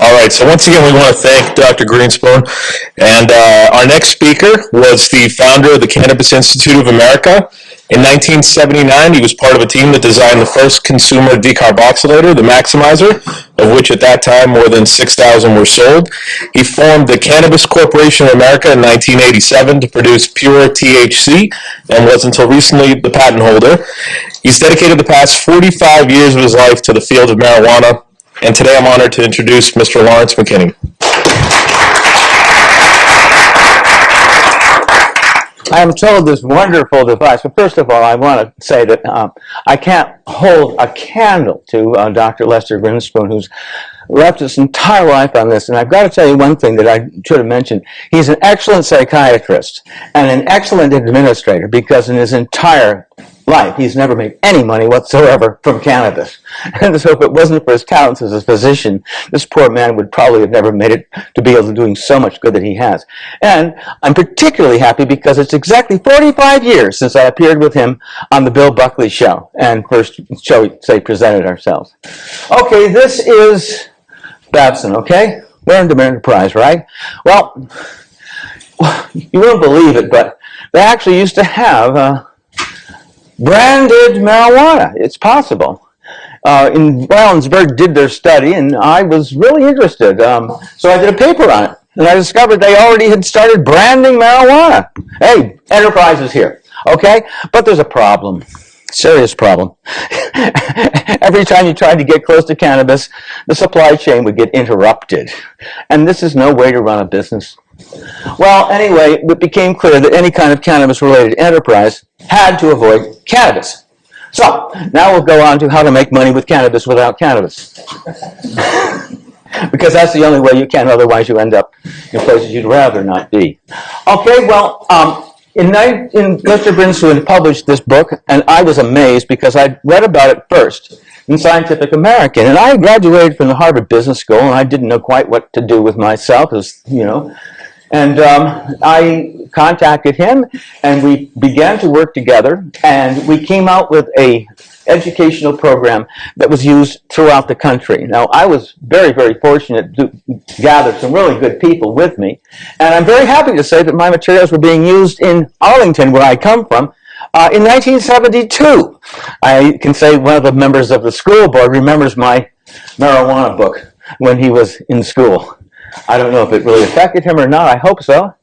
All right, so once again, we want to thank Dr. Grinspoon. And our next speaker was the founder of the Cannabis Institute of America. In 1979, he was part of a team that designed the first consumer decarboxylator, the Maximizer, of which at that time more than 6,000 were sold. He formed the Cannabis Corporation of America in 1987 to produce pure THC and was until recently the patent holder. He's dedicated the past 45 years of his life to the field of marijuana. And today I'm honored to introduce Mr. Laurence McKinney. I am told this wonderful device, but first of all, I want to say that I can't hold a candle to Dr. Lester Grinspoon, who's left his entire life on this. And I've got to tell you one thing that I should have mentioned. He's an excellent psychiatrist and an excellent administrator, because in his entire life, he's never made any money whatsoever from cannabis. And so if it wasn't for his talents as a physician, this poor man would probably have never made it to be able to doing so much good that he has. And I'm particularly happy because it's exactly 45 years since I appeared with him on the Bill Buckley show, and first, shall we say, presented ourselves. Okay, this is Babson, okay? We're in the enterprise, right? Well, you won't believe it, but they actually used to have branded marijuana. It's possible. In Wellensburg did their study, and I was really interested. So I did a paper on it, and I discovered they already had started branding marijuana. Hey, enterprise is here, okay? But there's a problem. Serious problem. Every time you tried to get close to cannabis, the supply chain would get interrupted. And this is no way to run a business. Well, anyway, it became clear that any kind of cannabis-related enterprise had to avoid cannabis. So, now we'll go on to how to make money with cannabis without cannabis. Because that's the only way you can, otherwise you end up in places you'd rather not be. Okay, well, in Lester Grinspoon published this book, and I was amazed because I'd read about it first in Scientific American. And I graduated from the Harvard Business School, and I didn't know quite what to do with myself, as you know. And I contacted him, and we began to work together, and we came out with a educational program that was used throughout the country. Now, I was very, very fortunate to gather some really good people with me, and I'm very happy to say that my materials were being used in Arlington, where I come from, in 1972. I can say one of the members of the school board remembers my marijuana book when he was in school. I don't know if it really affected him or not. I hope so.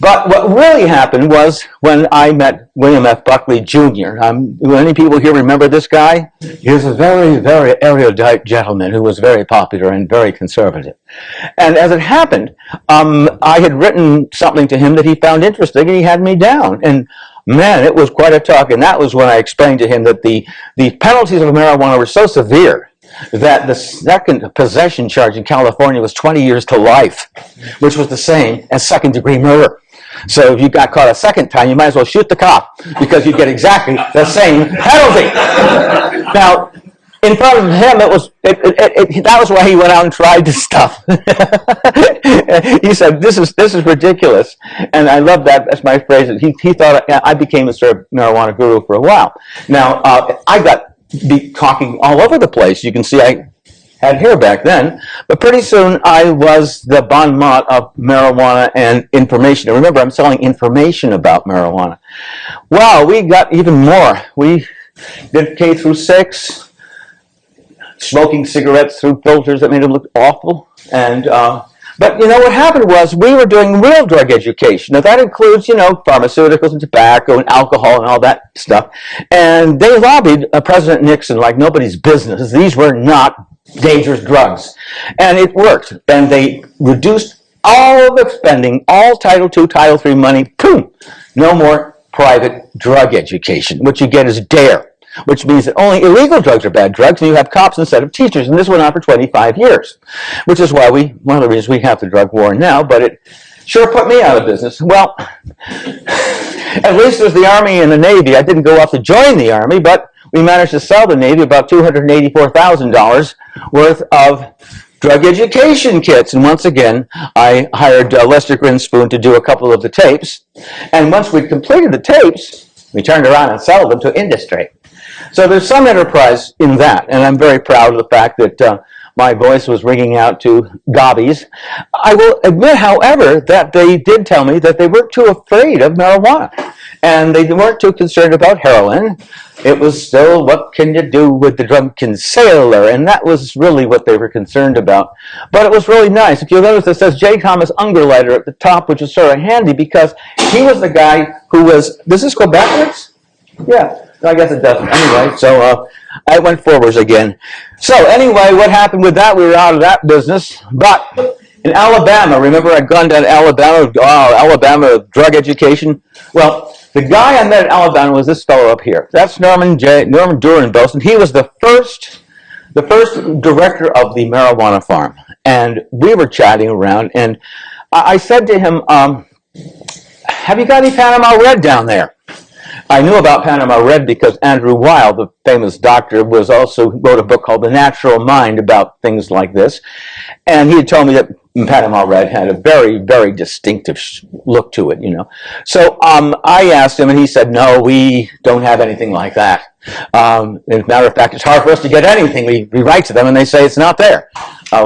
But what really happened was when I met William F. Buckley, Jr. Many people here remember this guy. He was a very, very erudite gentleman who was very popular and very conservative. And as it happened, I had written something to him that he found interesting, and he had me down. And man, it was quite a talk. And that was when I explained to him that the penalties of marijuana were so severe that the second possession charge in California was 20 years to life, which was the same as second-degree murder. So if you got caught a second time, you might as well shoot the cop, because you get exactly the same penalty. Now, in front of him, that was why he went out and tried this stuff. He said, this is ridiculous. And I love that. That's my phrase. He thought I became a sort of marijuana guru for a while. Now, I got be talking all over the place. You can see I had hair back then, but pretty soon I was the bon mot of marijuana and information. And remember, I'm selling information about marijuana. Wow, we got even more. We did K through 6, smoking cigarettes through filters that made them look awful. And but you know what happened was we were doing real drug education. Now that includes, you know, pharmaceuticals and tobacco and alcohol and all that stuff. And they lobbied President Nixon like nobody's business. These were not dangerous drugs. And it worked. And they reduced all of the spending, all Title II, Title III money. Boom! No more private drug education. What you get is DARE, which means that only illegal drugs are bad drugs, and you have cops instead of teachers. And this went on for 25 years, which is why one of the reasons we have the drug war now, but it sure put me out of business. Well, at least there's the Army and the Navy. I didn't go off to join the Army, but we managed to sell the Navy about $284,000 worth of drug education kits. And once again, I hired Lester Grinspoon to do a couple of the tapes. And once we'd completed the tapes, we turned around and sold them to industry. So there's some enterprise in that, and I'm very proud of the fact that my voice was ringing out to gobbies. I will admit, however, that they did tell me that they weren't too afraid of marijuana, and they weren't too concerned about heroin. It was still, what can you do with the drunken sailor? And that was really what they were concerned about. But it was really nice. If you'll notice, it says J. Thomas Ungerleider at the top, which is sort of handy because he was the guy who was, does this go backwards? Yeah, I guess it doesn't. Anyway, so I went forwards again. So anyway, what happened with that? We were out of that business. But in Alabama, remember I'd gone down to Alabama, Alabama drug education? Well, the guy I met in Alabama was this fellow up here. That's Norman Durenbelson. He was the first director of the marijuana farm. And we were chatting around, and I said to him, have you got any Panama Red down there? I knew about Panama Red because Andrew Weil, the famous doctor, wrote a book called The Natural Mind about things like this. And he had told me that Panama Red had a very, very distinctive look to it, you know. So I asked him, and he said, no, we don't have anything like that. As a matter of fact, it's hard for us to get anything. We write to them, and they say it's not there.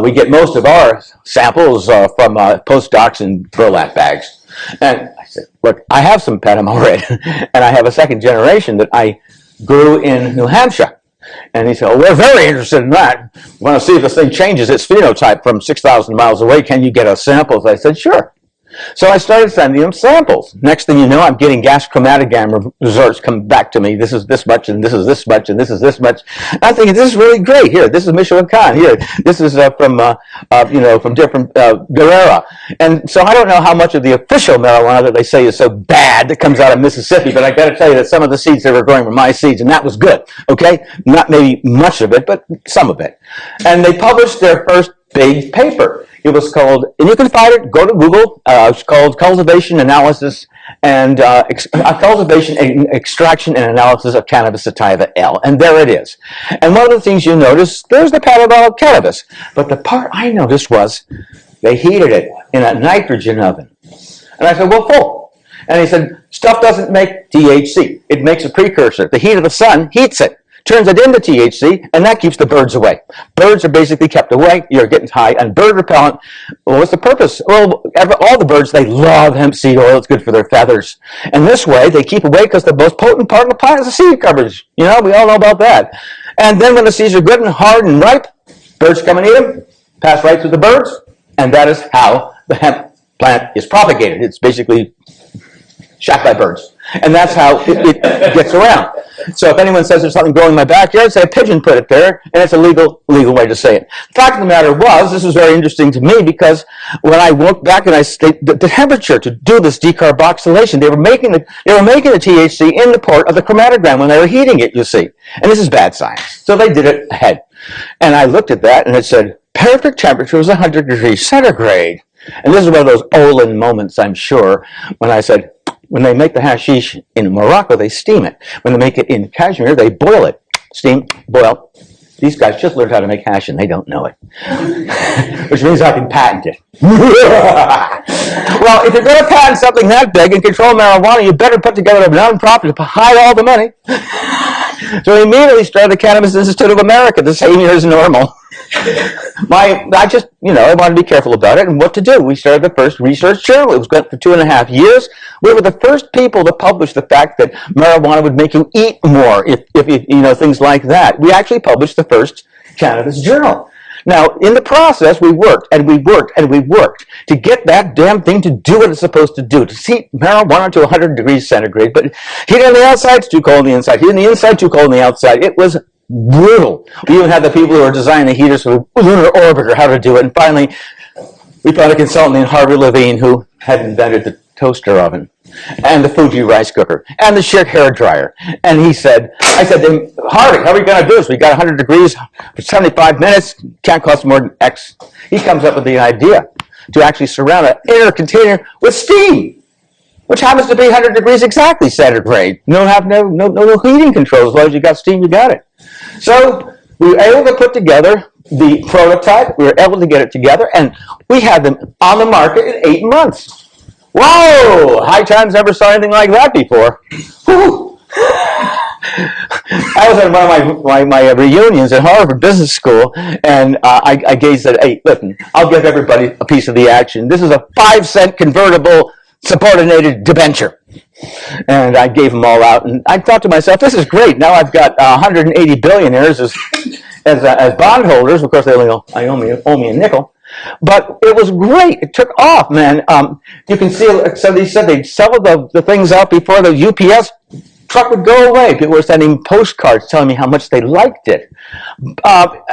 We get most of our samples from postdocs in burlap bags. And I said, look, I have some Panama Red, and I have a second generation that I grew in New Hampshire. And he said, well, we're very interested in that. We want to see if this thing changes its phenotype from 6,000 miles away. Can you get us samples? I said, sure. So I started sending them samples. Next thing you know, I'm getting gas chromatogram results come back to me. This is this much, and this is this much, and this is this much. And I'm thinking, this is really great. Here, this is Michoacan. Here, this is from different Guerrera. And so I don't know how much of the official marijuana that they say is so bad that comes out of Mississippi, but I got to tell you that some of the seeds they were growing were my seeds, and that was good. Okay, not maybe much of it, but some of it. And they published their first big paper. It was called, and you can find it, go to Google, it's called Cultivation Analysis and Cultivation, Extraction and Analysis of Cannabis Sativa L. And there it is. And one of the things you notice, there's the paraphernalia of cannabis. But the part I noticed was they heated it in a nitrogen oven. And I said, well, full. And he said, stuff doesn't make THC. It makes a precursor. The heat of the sun heats it, turns it into THC, and that keeps the birds away. Birds are basically kept away. You're getting high. And bird repellent, well, what's the purpose? Well, all the birds, they love hemp seed oil. It's good for their feathers. And this way, they keep away because the most potent part of the plant is the seed coverage. You know, we all know about that. And then when the seeds are good and hard and ripe, birds come and eat them, pass right through the birds, and that is how the hemp plant is propagated. It's basically shot by birds. And that's how it gets around. So if anyone says there's something growing in my backyard, say a pigeon put it there, and it's a legal way to say it. The fact of the matter was, this was very interesting to me because when I looked back and I stated the temperature to do this decarboxylation, they were making the THC in the port of the chromatogram when they were heating it, you see. And this is bad science. So they did it ahead. And I looked at that and it said, perfect temperature was 100 degrees centigrade. And this is one of those Olin moments, I'm sure, when I said, when they make the hashish in Morocco, they steam it. When they make it in Kashmir, they boil it. Steam, boil. These guys just learned how to make hash and they don't know it. Which means I can patent it. Well, if you're going to patent something that big and control marijuana, you better put together a non-profit to hide all the money. So we immediately started the Cannabis Institute of America the same year as normal. I wanted to be careful about it and what to do. We started the first research journal. It was good for 2.5 years. We were the first people to publish the fact that marijuana would make you eat more, if things like that. We actually published the first cannabis journal. Now, in the process, we worked and we worked and we worked to get that damn thing to do what it's supposed to do, to heat marijuana to 100 degrees centigrade, but heat on the outside, it's too cold on the inside. Heat on the inside, too cold on the outside. It was brutal. We even had the people who were designing the heaters for the lunar orbiter how to do it. And finally, we found a consultant named Harvey Levine who had invented the toaster oven and the Fuji rice cooker and the Schick hair dryer. And I said to him, Harvey, how are we going to do this? We got 100 degrees for 75 minutes. Can't cost more than X. He comes up with the idea to actually surround an inner container with steam, which happens to be 100 degrees exactly centigrade. No heating control. As long as you got steam, you got it. So we were able to put together the prototype. We were able to get it together, and we had them on the market in 8 months. Whoa! High Times never saw anything like that before. Whew. I was at one of my reunions at Harvard Business School, and I said, hey, listen, I'll give everybody a piece of the action. This is a 5-cent convertible subordinated debenture. And I gave them all out, and I thought to myself, this is great. Now I've got 180 billionaires as bondholders. Of course, they only owe me a nickel. But it was great. It took off, man. You can see, somebody said they'd sell the things out before the UPS truck would go away. People were sending postcards telling me how much they liked it.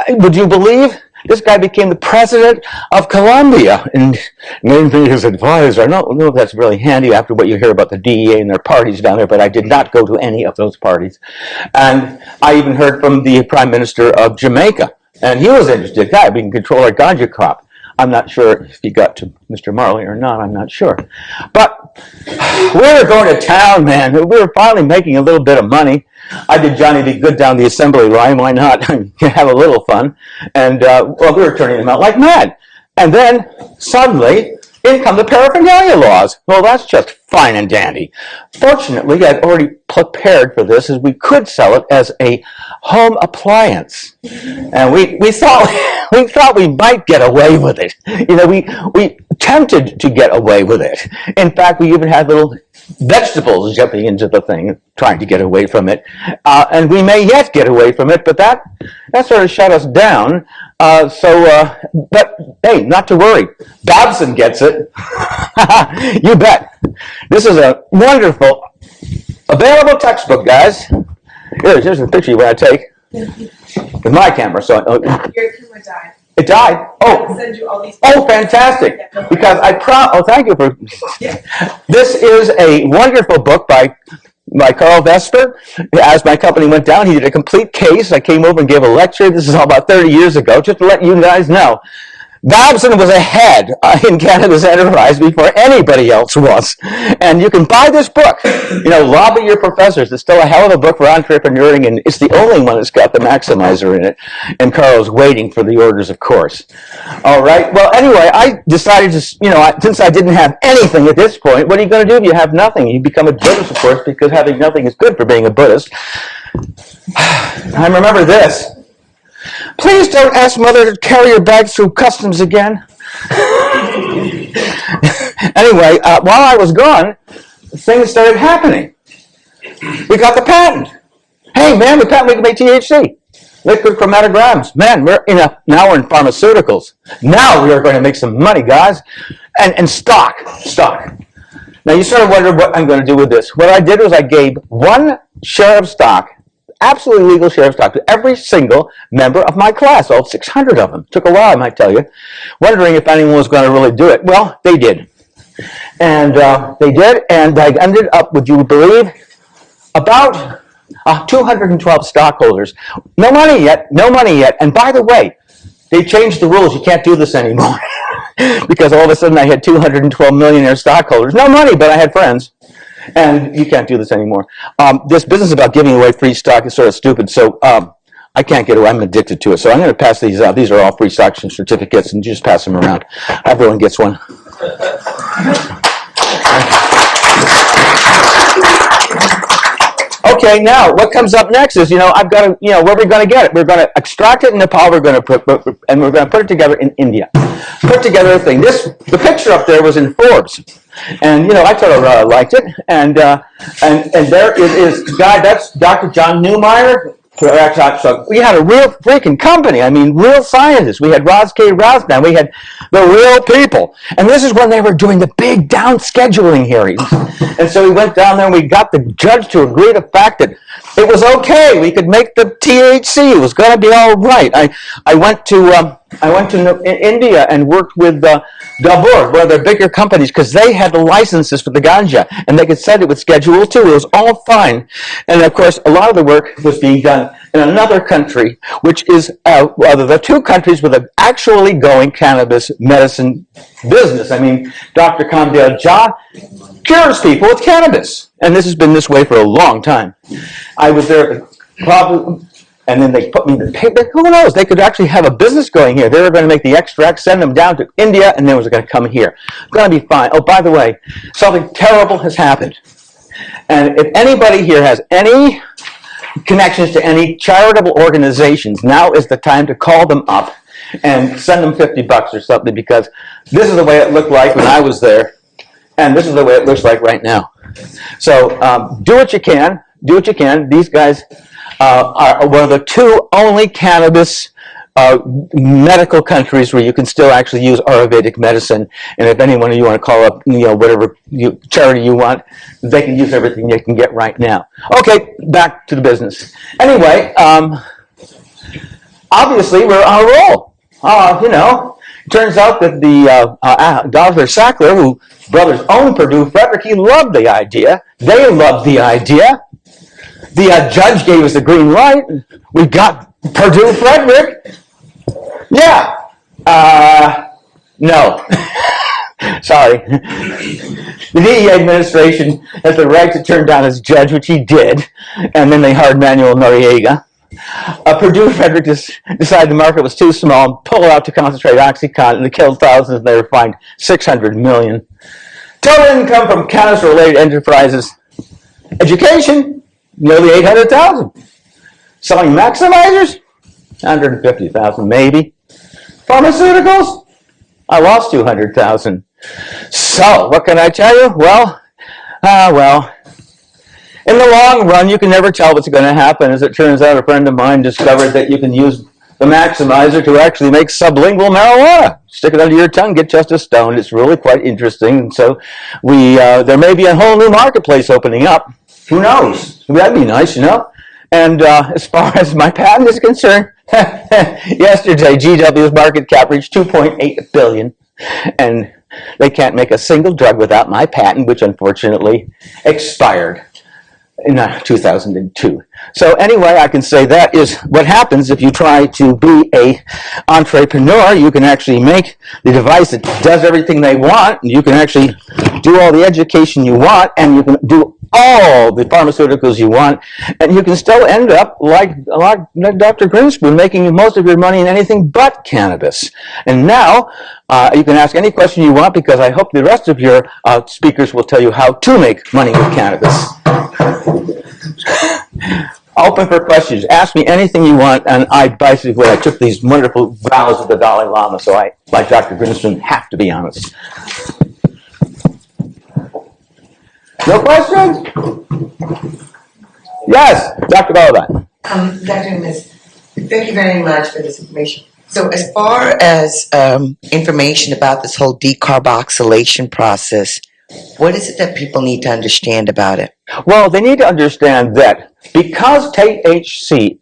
Would you believe this guy became the president of Colombia and named me his advisor? I don't know if that's really handy after what you hear about the DEA and their parties down there, but I did not go to any of those parties. And I even heard from the Prime Minister of Jamaica, and he was interested. Guy, we can control our ganja crop. I'm not sure if he got to Mr. Marley or not. I'm not sure. But we were going to town, man. We were finally making a little bit of money. I did Johnny Be Good down the assembly line. Why not? Have a little fun. And, well, we were turning them out like mad. And then, suddenly, in come the paraphernalia laws. Well, that's just fine and dandy. Fortunately, I'd already prepared for this, as we could sell it as a home appliance. And we thought we might get away with it. You know, we attempted to get away with it. In fact, we even had little vegetables jumping into the thing, trying to get away from it. And we may yet get away from it, but that sort of shut us down. But hey, not to worry. Babson gets it. You bet. This is a wonderful, available textbook, guys. Here's a picture you want to take with my camera. So your camera died. It died. Oh, I'll send you all these. Oh, fantastic! Because thank you for. This is a wonderful book by Karl Vesper. As my company went down, he did a complete case. I came over and gave a lecture. This is all about 30 years ago, just to let you guys know. Babson was ahead in Cannabis Enterprise before anybody else was. And you can buy this book. You know, lobby your professors. It's still a hell of a book for entrepreneuring, and it's the only one that's got the maximizer in it. And Carl's waiting for the orders, of course. All right. Well, anyway, I decided to, you know, since I didn't have anything at this point, what are you going to do if you have nothing? You become a Buddhist, of course, because having nothing is good for being a Buddhist. I remember this. Please don't ask Mother to carry your bags through customs again. Anyway, while I was gone, things started happening. We got the patent. Hey, man, the patent we can make THC. Liquid chromatograms. Man, now we're in pharmaceuticals. Now we are going to make some money, guys. And stock. Now you sort of wonder what I'm going to do with this. What I did was I gave one share of stock, absolutely legal share of stock, to every single member of my class, all 600 of them. Took a while, I might tell you, wondering if anyone was going to really do it. Well, they did. And I ended up, would you believe, about 212 stockholders. No money yet. And by the way, they changed the rules. You can't do this anymore. Because all of a sudden I had 212 millionaire stockholders. No money, but I had friends. And you can't do this anymore. This business about giving away free stock is sort of stupid, so I can't get away. I'm addicted to it. So I'm going to pass these out. These are all free stock certificates, and you just pass them around. Everyone gets one. Okay, now what comes up next is, I've got to, where are we going to get it? We're going to extract it in Nepal. We're going to put it together in India. Put together a thing. The picture up there was in Forbes. And, I sort of liked it. And there it is. Guy, that's Dr. John Neumeier. So we had a real freaking company. I mean, real scientists. We had Roz K. Rousman. We had the real people. And this is when they were doing the big down scheduling hearings. And so we went down there and we got the judge to agree to the fact that it was okay. We could make the THC. It was going to be all right. I went to India and worked with Dabur, one of their bigger companies, because they had the licenses for the ganja, and they could send it with Schedule 2. It was all fine. And, of course, a lot of the work was being done in another country, which is the two countries with an actually going cannabis medicine business. I mean, Dr. Kamdel Jha cures people with cannabis, and this has been this way for a long time. I was there probably... And then they put me in the paper. Who knows? They could actually have a business going here. They were going to make the extracts, send them down to India, and then it was going to come here. It's going to be fine. Oh, by the way, something terrible has happened. And if anybody here has any connections to any charitable organizations, now is the time to call them up and send them $50 or something, because this is the way it looked like when I was there, and this is the way it looks like right now. So do what you can. Do what you can. These guys are one of the two only cannabis medical countries where you can still actually use Ayurvedic medicine. And if anyone of you want to call up, whatever charity you want, they can use everything they can get right now. Okay, back to the business. Anyway, obviously we're on a roll. Turns out that the Dr. Sackler, who brothers own Purdue Frederick, he loved the idea. They loved the idea. The judge gave us the green light. We got Purdue Frederick. Yeah. No. Sorry. The DEA administration has the right to turn down his judge, which he did, and then they hired Manuel Noriega. Purdue Frederick decided the market was too small, pulled out to concentrate OxyContin, and they killed thousands, and they were fined $600 million. Total income from cannabis-related enterprises. Education, nearly $800,000. Selling maximizers, $150,000 maybe. Pharmaceuticals, I lost $200,000. So, what can I tell you? Well, in the long run, you can never tell what's going to happen. As it turns out, a friend of mine discovered that you can use the maximizer to actually make sublingual marijuana. Stick it under your tongue, get just a stone. It's really quite interesting. And so there may be a whole new marketplace opening up. Who knows? That'd be nice, And as far as my patent is concerned, yesterday GW's market cap reached $2.8 billion. And they can't make a single drug without my patent, which unfortunately expired in 2002. So anyway, I can say that is what happens if you try to be a entrepreneur. You can actually make the device that does everything they want, and you can actually do all the education you want, and you can do all the pharmaceuticals you want, and you can still end up like Dr. Grinspoon, making most of your money in anything but cannabis. And now you can ask any question you want, because I hope the rest of your speakers will tell you how to make money with cannabis. Open for questions. Ask me anything you want, and I took these wonderful vows of the Dalai Lama, so I, like Dr. Grinspoon, have to be honest. No questions? Yes, Dr. Balaban. Dr. Miss, thank you very much for this information. So as far as information about this whole decarboxylation process, what is it that people need to understand about it? Well, they need to understand that because the THC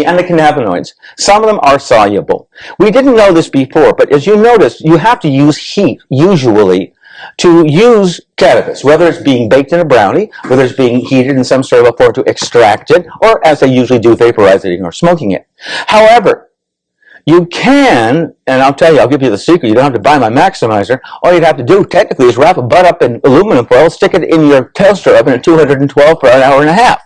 and the cannabinoids, some of them are soluble. We didn't know this before, but as you notice, you have to use heat, usually, to use cannabis, whether it's being baked in a brownie, whether it's being heated in some sort of a form to extract it, or as they usually do, vaporizing or smoking it. However, you can, and I'll tell you, I'll give you the secret, you don't have to buy my maximizer. All you'd have to do, technically, is wrap a bud up in aluminum foil, stick it in your toaster oven at 212 for an hour and a half.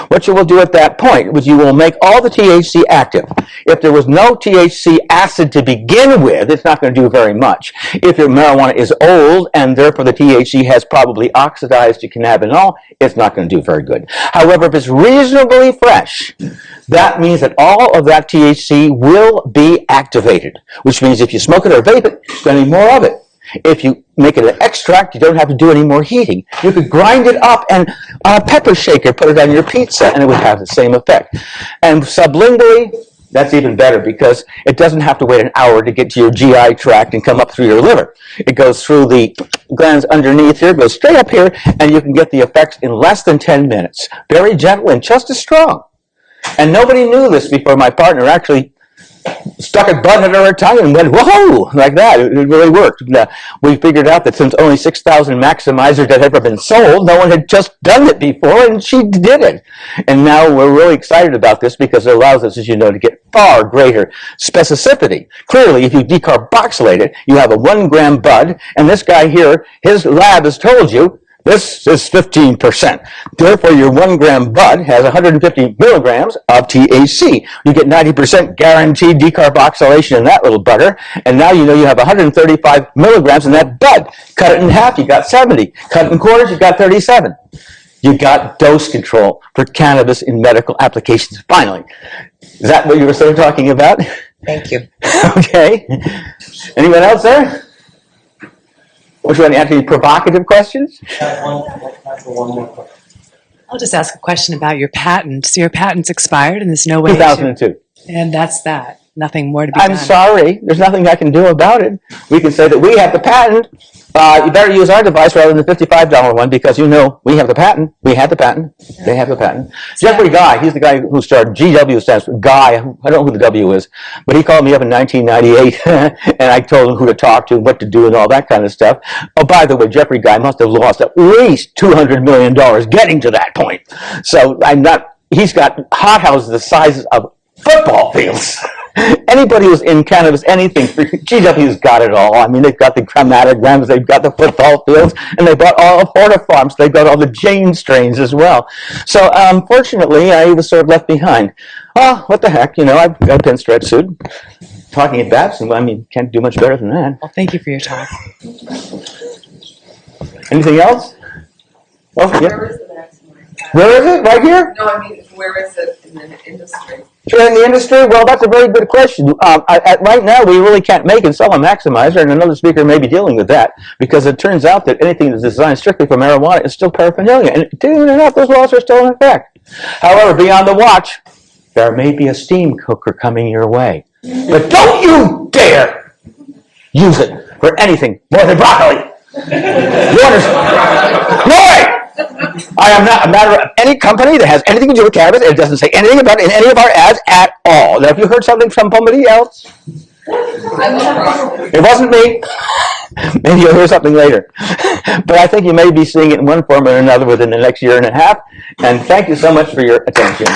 What you will do at that point is you will make all the THC active. If there was no THC acid to begin with, it's not going to do very much. If your marijuana is old and therefore the THC has probably oxidized to cannabinol, it's not going to do very good. However, if it's reasonably fresh, that means that all of that THC will be activated, which means if you smoke it or vape it, there's going to be more of it. If you make it an extract, you don't have to do any more heating. You could grind it up and on a pepper shaker, put it on your pizza, and it would have the same effect. And sublingually, that's even better, because it doesn't have to wait an hour to get to your GI tract and come up through your liver. It goes through the glands underneath here, goes straight up here, and you can get the effects in less than 10 minutes. Very gentle and just as strong. And nobody knew this before my partner actually stuck a bud under her tongue and went, whoa, like that. It really worked. We figured out that since only 6,000 maximizers had ever been sold, no one had just done it before, and she did it. And now we're really excited about this because it allows us, as you know, to get far greater specificity. Clearly, if you decarboxylate it, you have a 1 gram bud, and this guy here, his lab has told you, this is 15%. Therefore, your 1 gram bud has 150 milligrams of THC. You get 90% guaranteed decarboxylation in that little butter. And now you know you have 135 milligrams in that bud. Cut it in half, you got 70. Cut it in quarters, you got 37. You got dose control for cannabis in medical applications, finally. Is that what you were sort of talking about? Thank you. Okay. Anyone else there? Which one? Answer any provocative questions? I'll just ask a question about your patent. So your patent's expired and there's no way 2002. and that's that. Nothing more to be done. I'm sorry. There's nothing I can do about it. We can say that we have the patent. You better use our device rather than the $55 one because you know we have the patent. We had the patent. They have the patent. Jeffrey Guy, he's the guy who started GW stands for Guy. I don't know who the W is, but he called me up in 1998 and I told him who to talk to, what to do, and all that kind of stuff. Oh, by the way, Jeffrey Guy must have lost at least $200 million getting to that point. So he's got hothouses the size of football fields. Anybody who's in cannabis, anything, GW's got it all. I mean, they've got the chromatograms, they've got the football fields, and they bought all of Hortifarms. They've got all the Jane strains as well. So, unfortunately, I was sort of left behind. Oh, what the heck, I've got a pinstripe suit. Talking at Babson, well, I mean, can't do much better than that. Well, thank you for your talk. Anything else? Oh, yeah. Where is the next one? Where is it? Right here? No, I mean, where is it in the industry? Sure, in the industry? Well, that's a very good question. Right now, we really can't make and sell a maximizer, and another speaker may be dealing with that, because it turns out that anything that's designed strictly for marijuana is still paraphernalia, and even enough, those laws are still in effect. However, be on the watch. There may be a steam cooker coming your way, but don't you dare use it for anything more than broccoli. You understand? No way! I am not a matter of any company that has anything to do with cannabis. It doesn't say anything about it in any of our ads at all. Now, if you heard something from somebody else, it wasn't me. Maybe you'll hear something later. But I think you may be seeing it in one form or another within the next year and a half. And thank you so much for your attention.